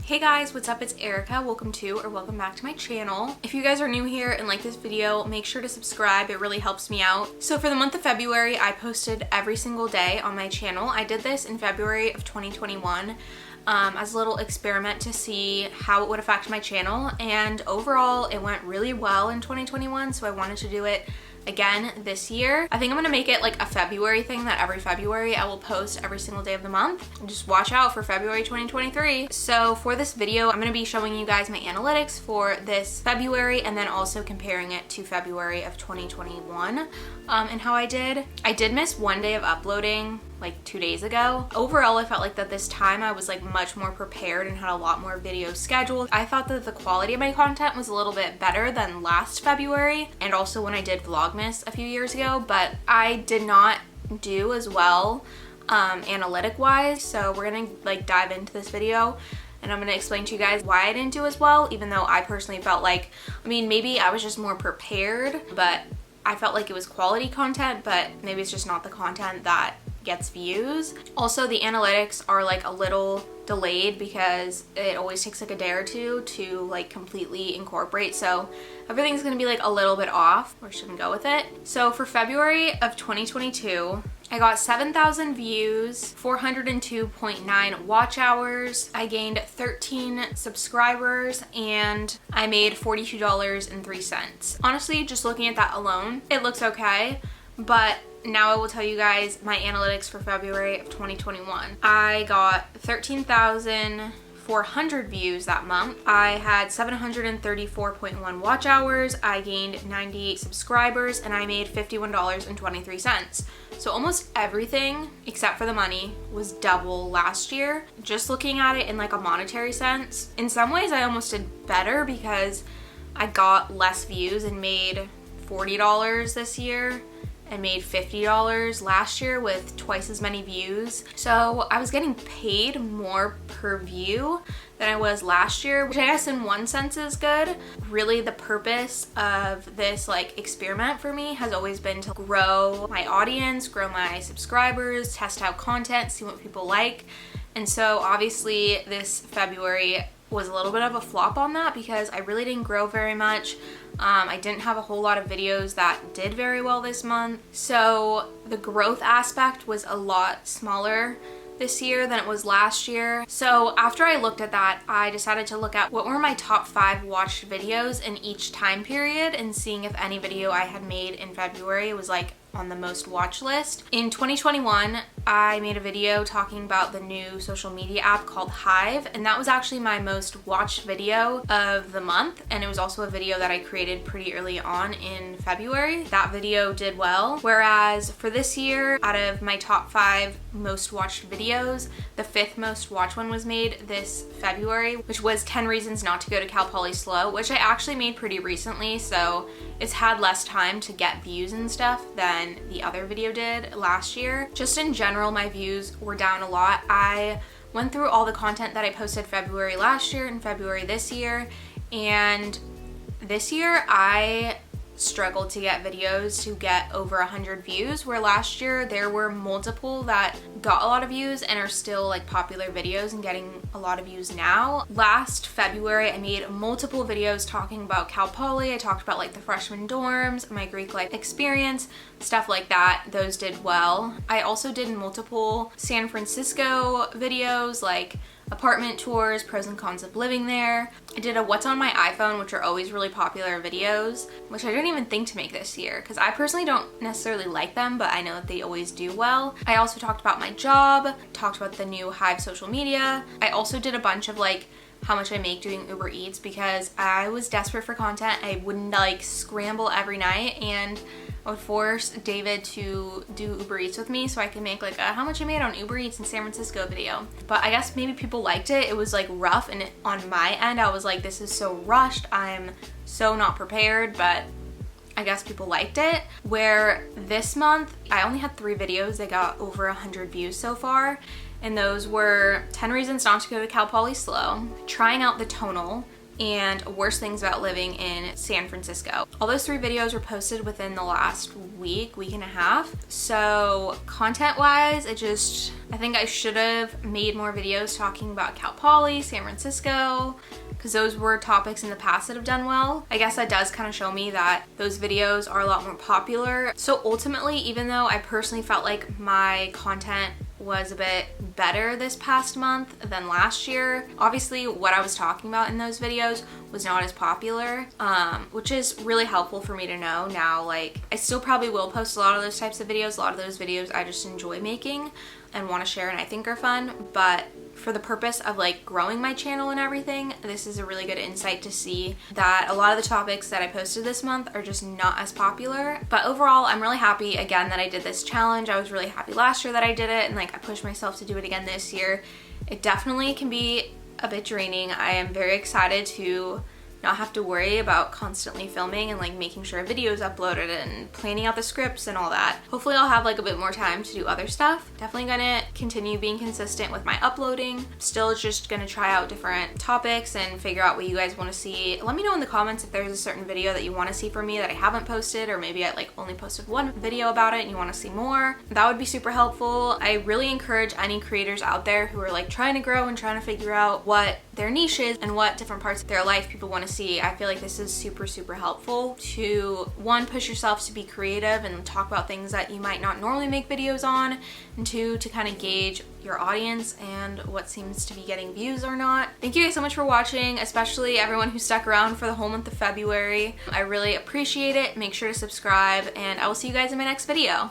Hey guys, what's up? It's Erica. Welcome back to my channel. If you guys are new here and like this video, make sure to subscribe. It really helps me out. So for the month of February, I posted every single day on my channel. I did this in February of 2021 as a little experiment to see how it would affect my channel, and overall it went really well in 2021, so I wanted to do it again this year. I think I'm gonna make it like a February thing, that every February I will post every single day of the month. Just watch out for February 2023. So for this video, I'm gonna be showing you guys my analytics for this February and then also comparing it to February of 2021 and how I did. I did miss one day of uploading like 2 days ago. Overall, I felt like that this time I was like much more prepared and had a lot more videos scheduled. I thought that the quality of my content was a little bit better than last February and also when I did Vlogmas a few years ago, but I did not do as well analytic wise. So we're gonna like dive into this video and I'm gonna explain to you guys why I didn't do as well, even though I personally felt like, maybe I was just more prepared, but I felt like it was quality content, but maybe it's just not the content that gets views. Also, the analytics are like a little delayed because it always takes like a day or two to like completely incorporate, so everything's gonna be like a little bit off, or shouldn't go with it. So for February of 2022, I got 7,000 views, 402.9 watch hours, I gained 13 subscribers, and I made $42.03. Honestly, just looking at that alone, it looks okay, but now I will tell you guys my analytics for February of 2021. I got 13,400 views that month. I had 734.1 watch hours. I gained 98 subscribers and I made $51.23. So almost everything except for the money was double last year. Just looking at it in like a monetary sense, in some ways I almost did better because I got less views and made $40 this year and made $50 last year with twice as many views. So I was getting paid more per view than I was last year, which I guess in one sense is good. Really the purpose of this like experiment for me has always been to grow my audience, grow my subscribers, test out content, see what people like. And so obviously this February was a little bit of a flop on that because I really didn't grow very much. I didn't have a whole lot of videos that did very well this month. So the growth aspect was a lot smaller this year than it was last year. So after I looked at that, I decided to look at what were my top 5 watched videos in each time period and seeing if any video I had made in February was like on the most watch list. In 2021, I made a video talking about the new social media app called Hive, and that was actually my most watched video of the month, and it was also a video that I created pretty early on in February. That video did well, whereas for this year, out of my top 5 most watched videos, the 5th most watched one was made this February, which was 10 Reasons Not to Go to Cal Poly Slow, which I actually made pretty recently, so it's had less time to get views and stuff than the other video did last year. Just in general, my views were down a lot. I went through all the content that I posted February last year and February this year, and this year I struggled to get videos to get over 100 views, where last year there were multiple that got a lot of views and are still like popular videos and getting a lot of views now. Last February I made multiple videos talking about Cal Poly. I talked about like the freshman dorms, my Greek life experience, stuff like that. Those did well. I also did multiple San Francisco videos, like apartment tours, pros and cons of living there. I did a what's on my iPhone, which are always really popular videos, which I didn't even think to make this year because I personally don't necessarily like them, but I know that they always do well. I also talked about my job, talked about the new Hive social media. I also did a bunch of like how much I make doing Uber Eats because I was desperate for content. I would like scramble every night and I would force David to do Uber Eats with me so I could make like a how much I made on Uber Eats in San Francisco video. But I guess maybe people liked it. It was like rough, and on my end I was like, this is so rushed, I'm so not prepared, but I guess people liked it. Where this month I only had 3 videos that got over 100 views so far, and those were 10 Reasons Not to Go to Cal Poly Slow, trying out the tonal, and worst things about living in San Francisco. All those 3 videos were posted within the last week and a half. So content-wise, I think I should have made more videos talking about Cal Poly, San Francisco, because those were topics in the past that have done well. I guess that does kind of show me that those videos are a lot more popular. So ultimately, even though I personally felt like my content was a bit better this past month than last year, obviously what I was talking about in those videos was not as popular, which is really helpful for me to know now. Like, I still probably will post a lot of those types of videos. A lot of those videos I just enjoy making and want to share and I think are fun, but for the purpose of like growing my channel and everything, this is a really good insight to see that a lot of the topics that I posted this month are just not as popular. But overall, I'm really happy again that I did this challenge. I was really happy last year that I did it, and like I pushed myself to do it again this year. It definitely can be a bit draining. I am very excited to not have to worry about constantly filming and like making sure a video is uploaded and planning out the scripts and all that. Hopefully I'll have like a bit more time to do other stuff. Definitely gonna continue being consistent with my uploading. Still just gonna try out different topics and figure out what you guys want to see. Let me know in the comments if there's a certain video that you want to see from me that I haven't posted, or maybe I like only posted one video about it and you want to see more. That would be super helpful. I really encourage any creators out there who are like trying to grow and trying to figure out what their niche is and what different parts of their life people want to see. I feel like this is super helpful to, one, push yourself to be creative and talk about things that you might not normally make videos on, and 2, to kind of gauge your audience and what seems to be getting views or not. Thank you guys so much for watching, especially everyone who stuck around for the whole month of February. I really appreciate it. Make sure to subscribe, and I will see you guys in my next video.